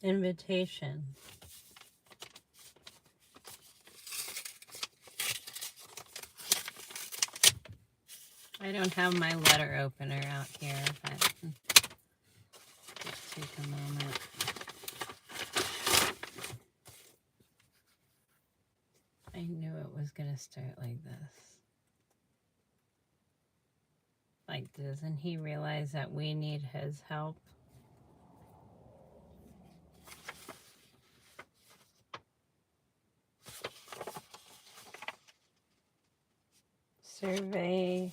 Invitation. I don't have my letter opener out here, but just take a moment. I knew it was going to start like this. Like, doesn't he realize that we need his help? Survey.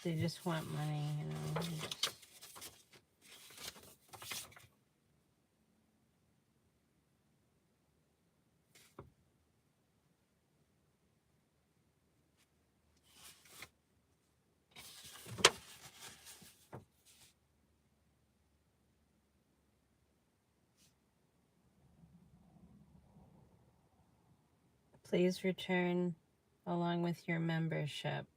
They just want money, you know. Please return along with your membership.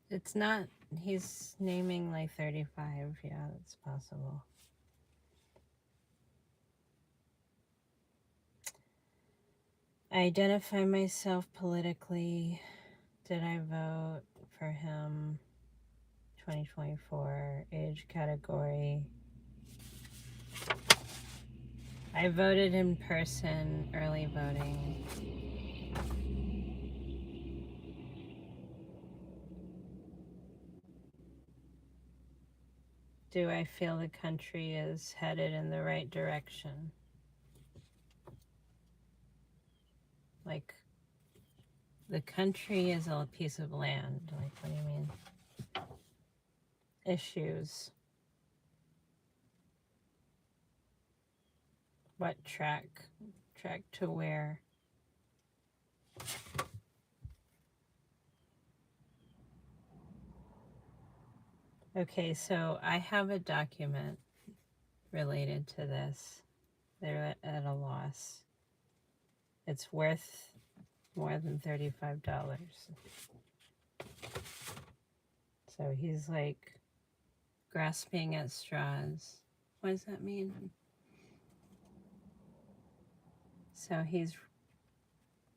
It's not, he's naming like 35. Yeah, that's possible. I identify myself politically. Did I vote for him? 2024. Age category. I voted in person, early voting. Do I feel the country is headed in the right direction? Like, the country is a piece of land. Like, what do you mean? Issues. What track? Track to where? Okay, so I have a document related to this. They're at a loss. It's worth more than $35. So he's like grasping at straws. What does that mean? So he's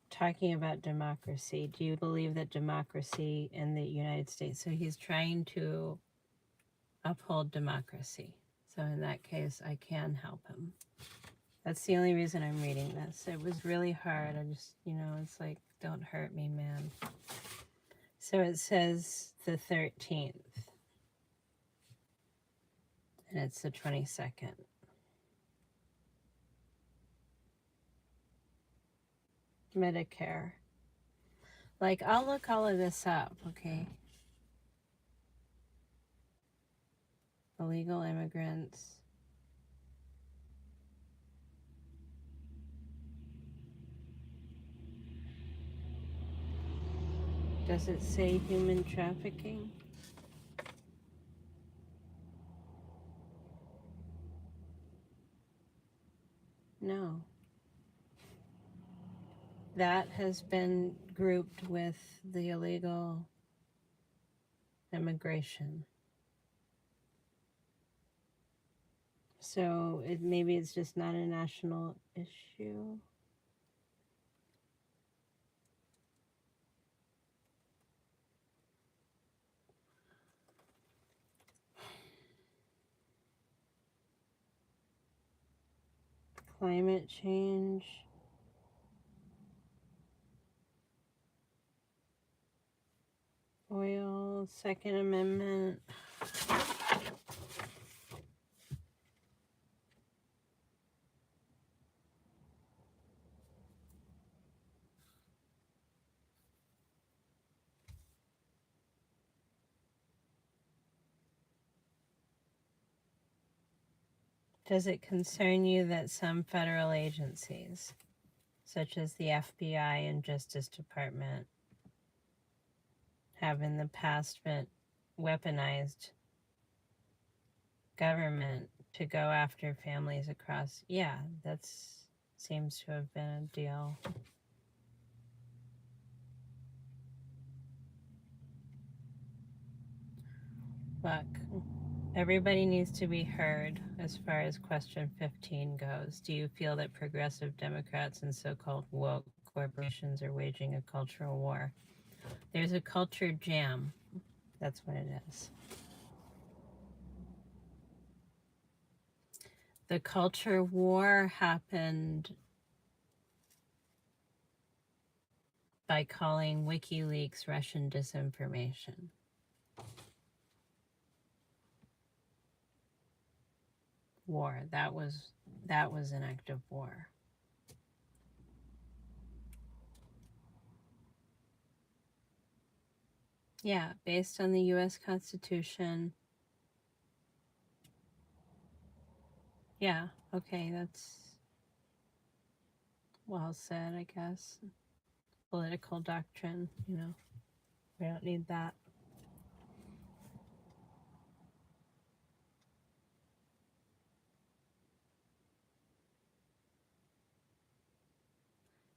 talking about democracy. Do you believe that democracy in the United States? So he's trying to uphold democracy. So in that case, I can help him. That's the only reason I'm reading this. It was really hard. I just, you know, it's like, don't hurt me, man. So it says the 13th. And it's the 22nd. Medicare. Like, I'll look all of this up, okay? Illegal immigrants. Does it say human trafficking? No. That has been grouped with the illegal immigration. So maybe it's just not a national issue. Climate change. Oil, Second Amendment. Does it concern you that some federal agencies, such as the FBI and Justice Department, have in the past been weaponized government to go after families across? Yeah, that seems to have been a deal. Fuck. Everybody needs to be heard as far as question 15 goes. Do you feel that progressive Democrats and so-called woke corporations are waging a cultural war? There's a culture jam. That's what it is. The culture war happened by calling WikiLeaks Russian disinformation. War. That was an act of war. Yeah, based on the US Constitution. Yeah, okay, that's well said, I guess. Political doctrine, you know. We don't need that.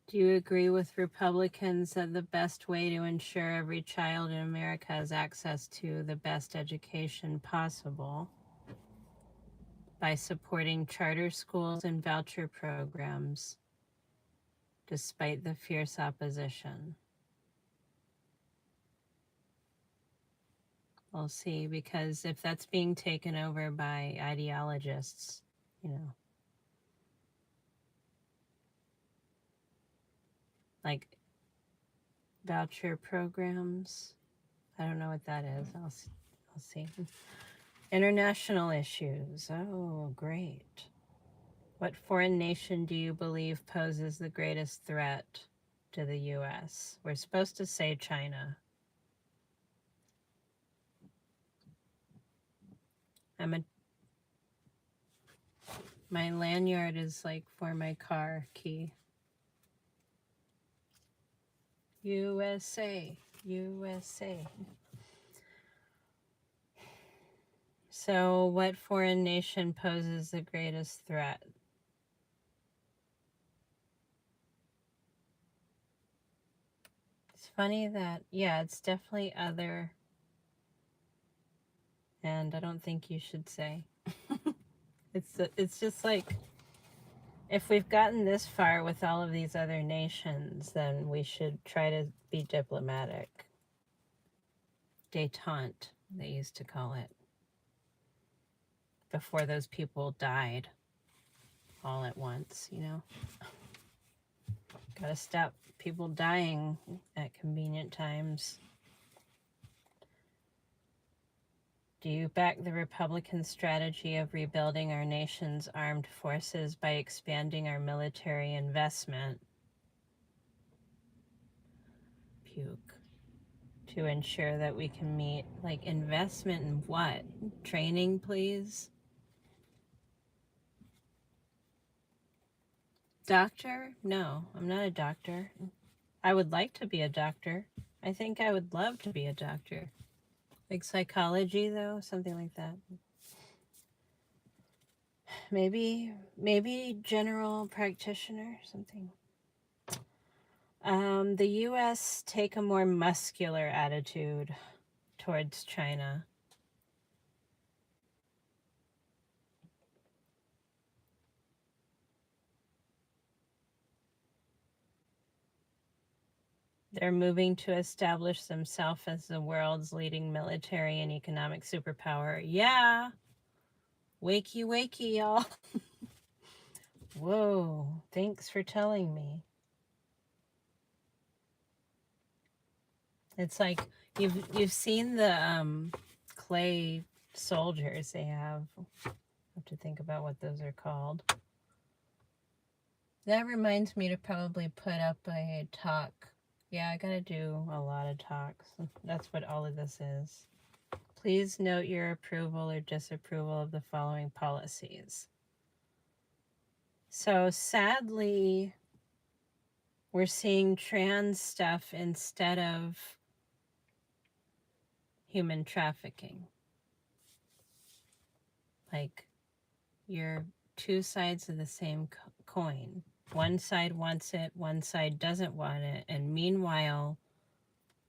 Do you agree with Republicans that the best way to ensure every child in America has access to the best education possible by supporting charter schools and voucher programs despite the fierce opposition? We'll see, because if that's being taken over by ideologists, you know, like voucher programs, I don't know what that is. I'll see. International issues. Oh, great. What foreign nation do you believe poses the greatest threat to the U.S.? We're supposed to say China. My lanyard is like for my car key. USA, USA. So what foreign nation poses the greatest threat? It's funny that, yeah, it's definitely other. And I don't think you should say. It's just like, if we've gotten this far with all of these other nations, then we should try to be diplomatic. Détente, they used to call it, before those people died all at once, you know? Gotta stop people dying at convenient times. Do you back the Republican strategy of rebuilding our nation's armed forces by expanding our military investment? Puke. To ensure that we can meet, like, investment in what? Training, please? Doctor? No, I'm not a doctor. I would like to be a doctor. I think I would love to be a doctor. Like psychology, though, something like that. Maybe general practitioner, something. The U.S. take a more muscular attitude towards China. They're moving to establish themselves as the world's leading military and economic superpower. Yeah. Wakey, wakey, y'all. Whoa. Thanks for telling me. It's like you've seen the clay soldiers they have. I have to think about what those are called. That reminds me to probably put up a talk. Yeah, I gotta do a lot of talks. That's what all of this is. Please note your approval or disapproval of the following policies. So sadly, we're seeing trans stuff instead of human trafficking. Like, you're two sides of the same coin. One side wants it, one side doesn't want it, and meanwhile,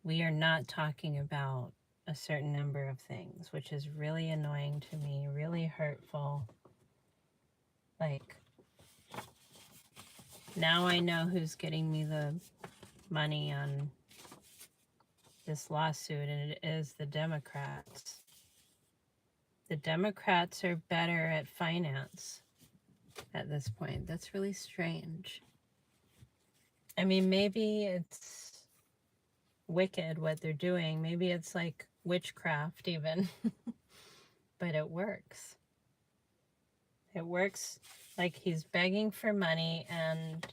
we are not talking about a certain number of things, which is really annoying to me, really hurtful. Like, now I know who's getting me the money on this lawsuit, and it is the Democrats. The Democrats are better at finance at this point. That's really strange. I mean, maybe it's wicked what they're doing. Maybe it's like witchcraft even. But it works. It works. Like, he's begging for money, and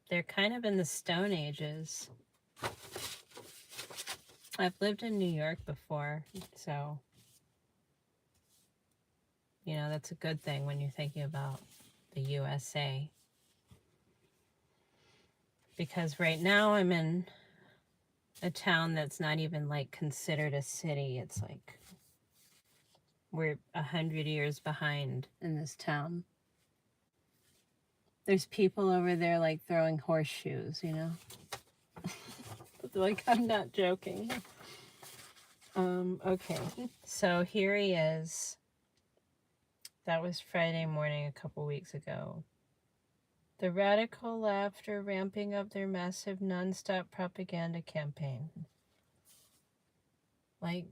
they're kind of in the Stone Ages. I've lived in New York before, so, you know, that's a good thing when you're thinking about the USA. Because right now I'm in a town that's not even like considered a city. It's like we're 100 years behind in this town. There's people over there like throwing horseshoes, you know? Like, I'm not joking. Okay, so here he is. That was Friday morning a couple weeks ago. The radical left are ramping up their massive nonstop propaganda campaign. Like,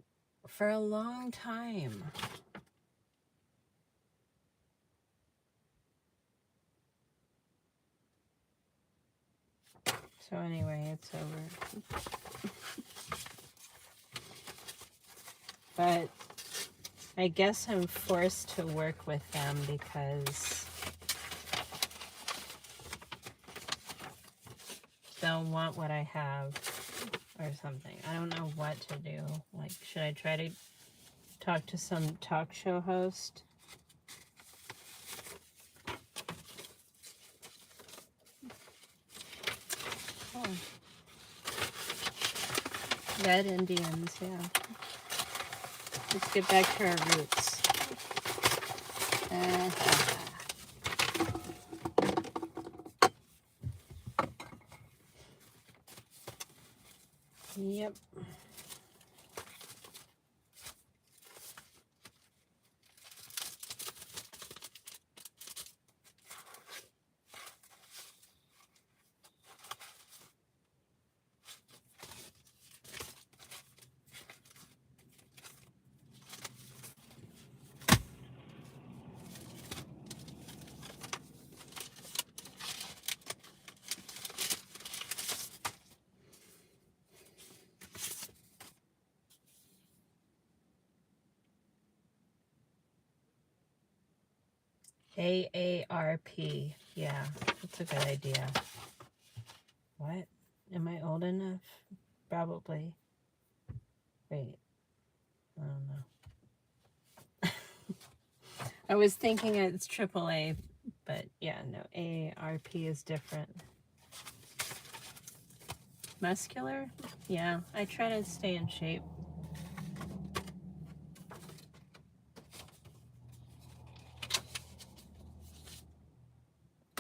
for a long time. So anyway, it's over. But I guess I'm forced to work with them because they'll want what I have or something. I don't know what to do. Like, should I try to talk to some talk show host? Oh. Red Indians, yeah. Let's get back to our roots. Yep. AARP. Yeah, that's a good idea. What? Am I old enough? Probably. Wait. I don't know. I was thinking it's AAA, but yeah, no. AARP is different. Muscular? Yeah, I try to stay in shape.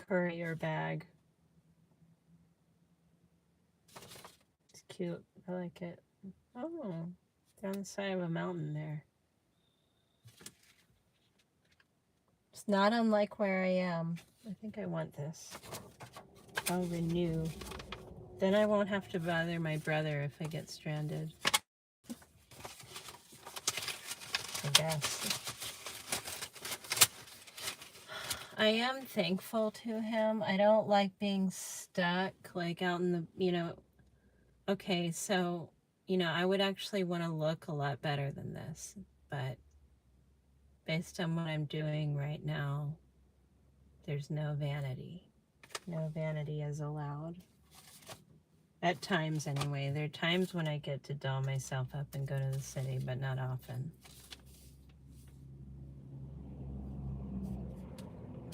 Courier bag. It's cute. I like it. Oh, they're on the side of a mountain there. It's not unlike where I am. I think I want this. I'll renew. Then I won't have to bother my brother if I get stranded. I guess. I am thankful to him. I don't like being stuck, like out in the, you know, okay, so, you know, I would actually want to look a lot better than this, but based on what I'm doing right now, there's no vanity. No vanity is allowed. At times, anyway. There are times when I get to doll myself up and go to the city, but not often.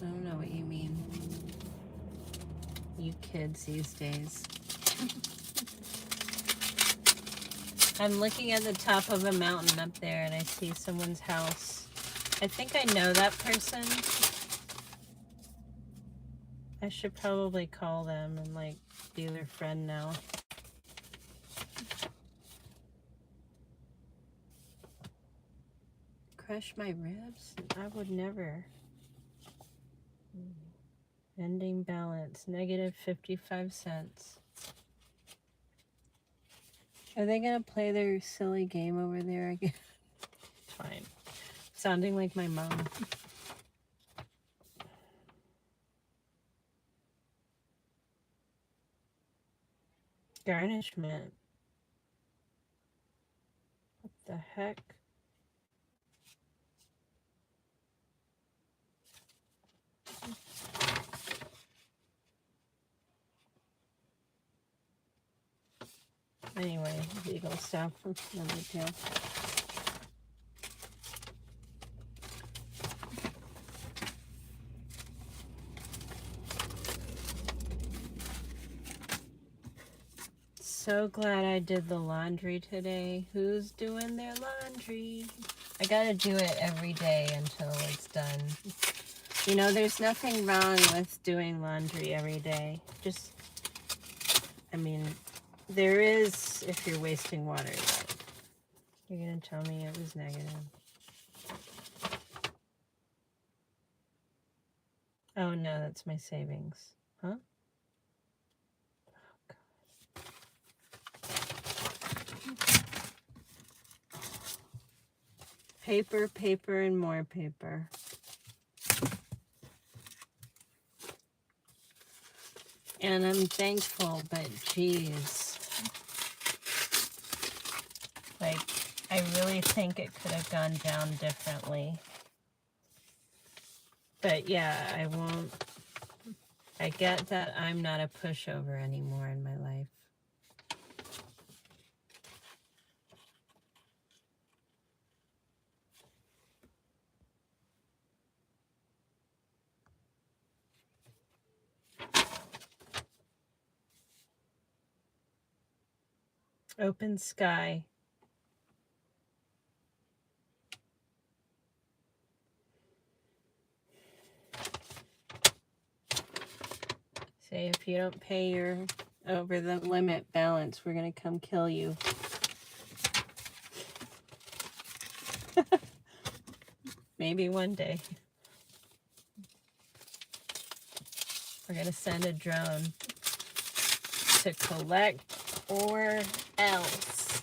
I don't know what you mean. You kids these days. I'm looking at the top of a mountain up there and I see someone's house. I think I know that person. I should probably call them and like be their friend now. crush my ribs? I would never. Ending balance, negative 55 cents. Are they gonna play their silly game over there again? Fine. Sounding like my mom. Garnishment. What the heck? Anyway, legal stuff. No big deal. So glad I did the laundry today. Who's doing their laundry? I gotta do it every day until it's done. You know, there's nothing wrong with doing laundry every day. Just, I mean, there is if you're wasting water. But you're gonna tell me it was negative. Oh no, that's my savings. Huh? Paper, paper, and more paper. And I'm thankful, but geez. Like, I really think it could have gone down differently. But yeah, I won't. I get that I'm not a pushover anymore in my life. Open sky. Say if you don't pay your over the limit balance, we're gonna come kill you. Maybe one day. We're gonna send a drone to collect or else.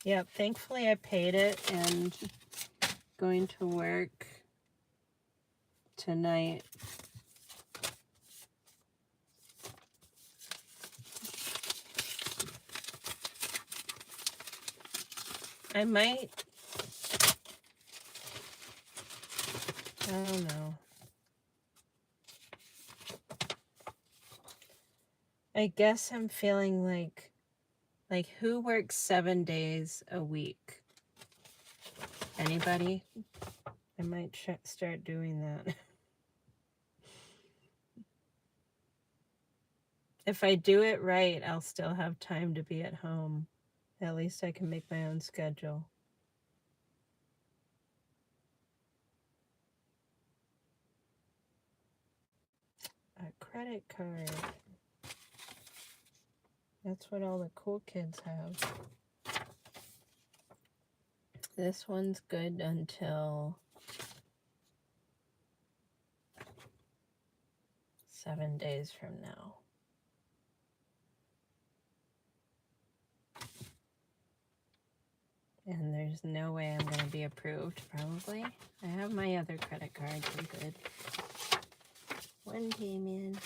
Yep, thankfully I paid it and going to work tonight. I might, I don't know. I guess I'm feeling like who works 7 days a week? Anybody? I might start doing that. If I do it right, I'll still have time to be at home. At least I can make my own schedule. A credit card. That's what all the cool kids have. This one's good until 7 days from now. And there's no way I'm going to be approved, probably. I have my other credit cards. I'm good. One came in.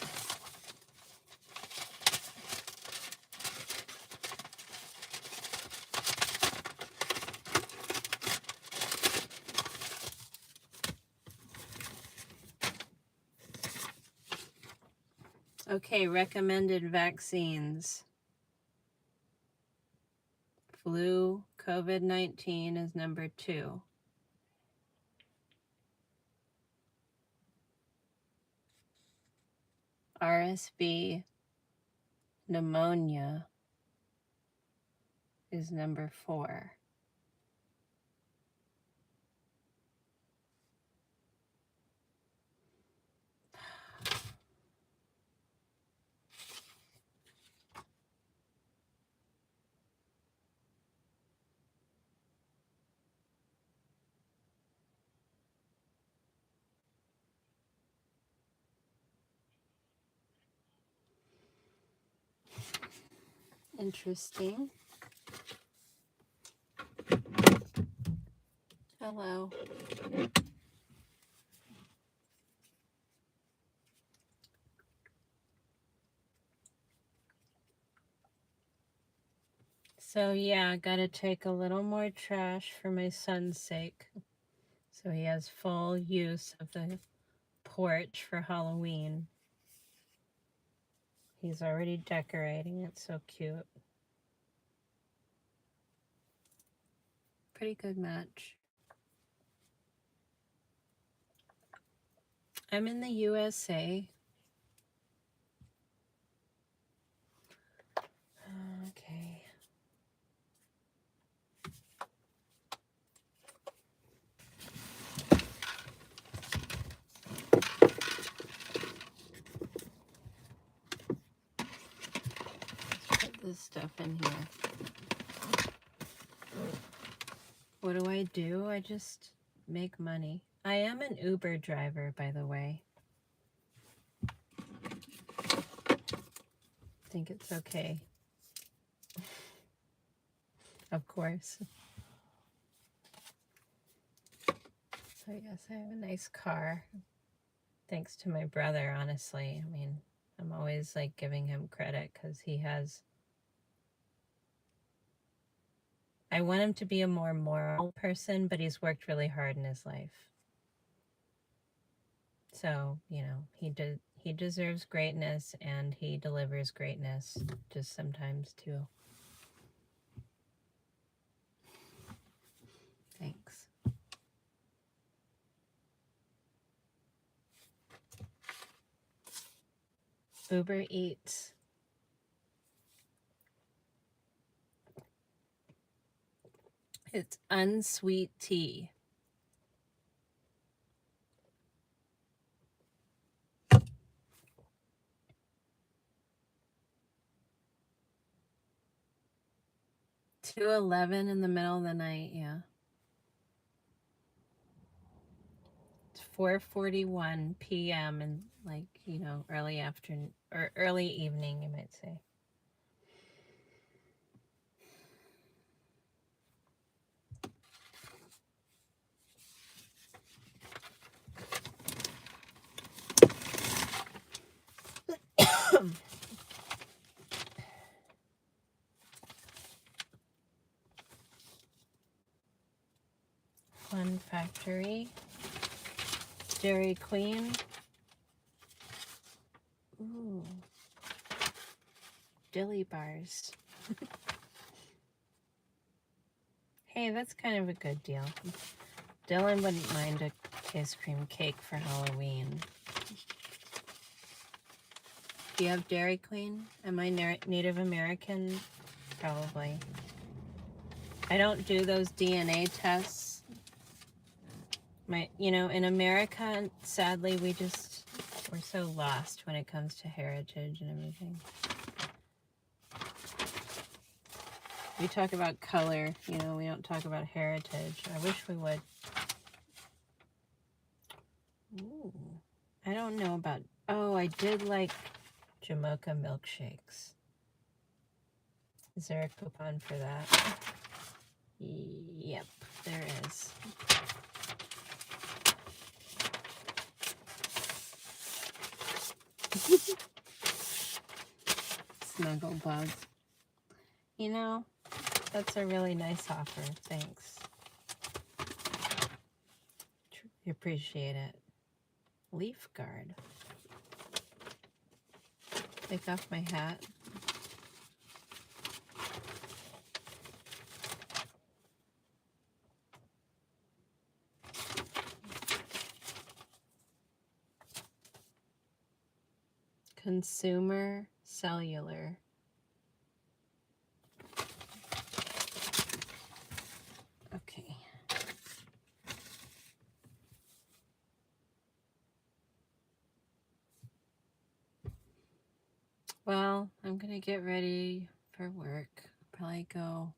Okay, recommended vaccines. Flu, COVID-19 is number 2. RSV, pneumonia is number 4. Interesting. Hello. So yeah, I gotta take a little more trash for my son's sake. So he has full use of the porch for Halloween. He's already decorating it, so cute. Pretty good match. I'm in the USA. Okay. Let's put this stuff in here. What do? I just make money. I am an Uber driver, by the way. I think it's okay. Of course. So yes, I have a nice car. Thanks to my brother, honestly. I mean, I'm always like giving him credit because he has... I want him to be a more moral person, but he's worked really hard in his life. So, you know, he deserves greatness and he delivers greatness just sometimes too. Thanks. Uber Eats. It's unsweet tea. $2.11 in the middle of the night, yeah. It's 4:41 p.m. and like, you know, early afternoon or early evening, you might say. Fun Factory. Dairy Queen. Ooh. Dilly bars. Hey, that's kind of a good deal. Dylan wouldn't mind a ice cream cake for Halloween. Do you have Dairy Queen? Am I Native American? Probably. I don't do those DNA tests. In America, sadly, we're so lost when it comes to heritage and everything. We talk about color, we don't talk about heritage. I wish we would. Ooh, I don't know about, I did like Jamocha milkshakes. Is there a coupon for that? Yep, there is. Snuggle bug. That's a really nice offer. Thanks. Truly appreciate it. Leaf guard. Take off my hat. Consumer cellular. Okay. Well, I'm gonna get ready for work. Probably go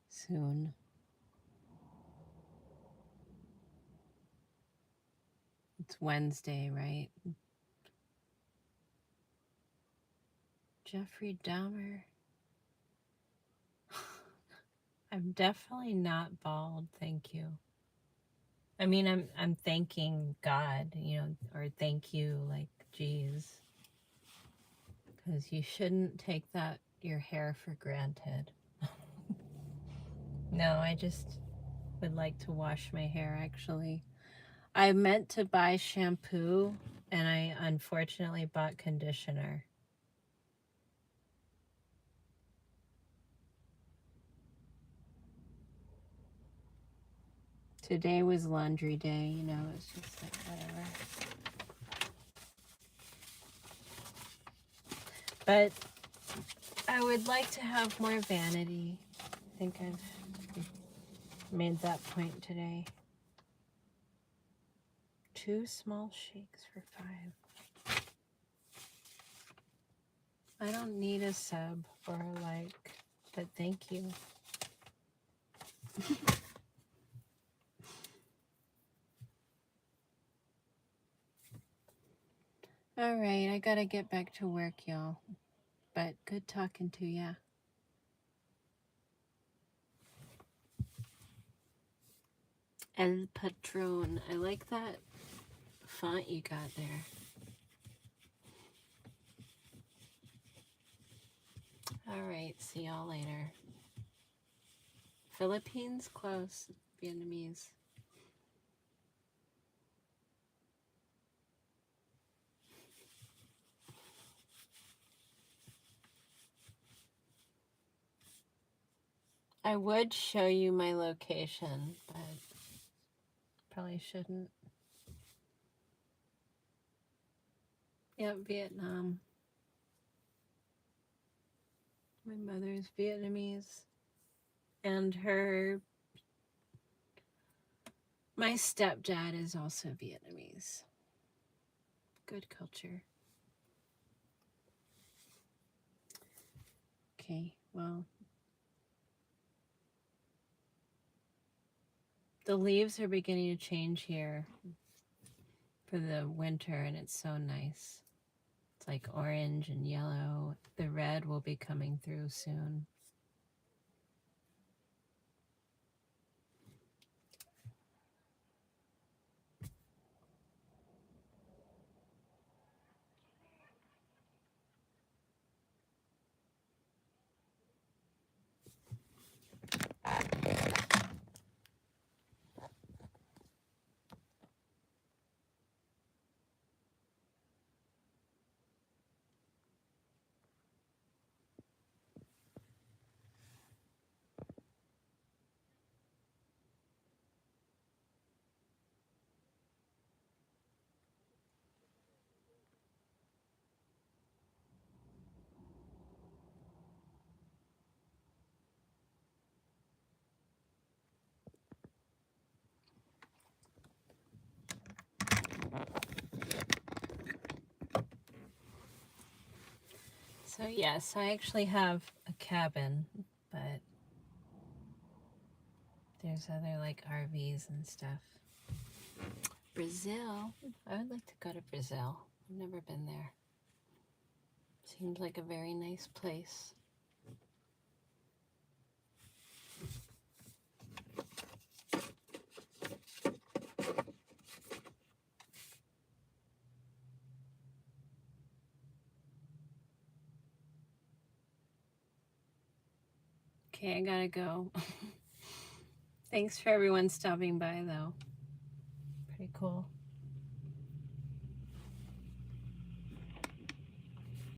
soon. It's Wednesday, right? Jeffrey Dahmer. I'm definitely not bald, thank you. I mean, I'm thanking God, or thank you, like, geez. Because you shouldn't take your hair for granted. No, I just would like to wash my hair, actually. I meant to buy shampoo, and I unfortunately bought conditioner. Today was laundry day, it's just like whatever. But I would like to have more vanity. I think I've made that point today. 2 small shakes for $5. I don't need a sub or a like, but thank you. All right, I gotta get back to work, y'all. But good talking to ya. El Patron. I like that font you got there. All right, see y'all later. Philippines, close. Vietnamese. I would show you my location, but probably shouldn't. Yep, Vietnam. My mother's Vietnamese. And my stepdad is also Vietnamese. Good culture. Okay, well. The leaves are beginning to change here for the winter, and it's so nice. It's like orange and yellow. The red will be coming through soon. So yes, I actually have a cabin, but there's other like RVs and stuff. Brazil. I would like to go to Brazil. I've never been there. Seems like a very nice place. Okay, I gotta go. Thanks for everyone stopping by, though. Pretty cool.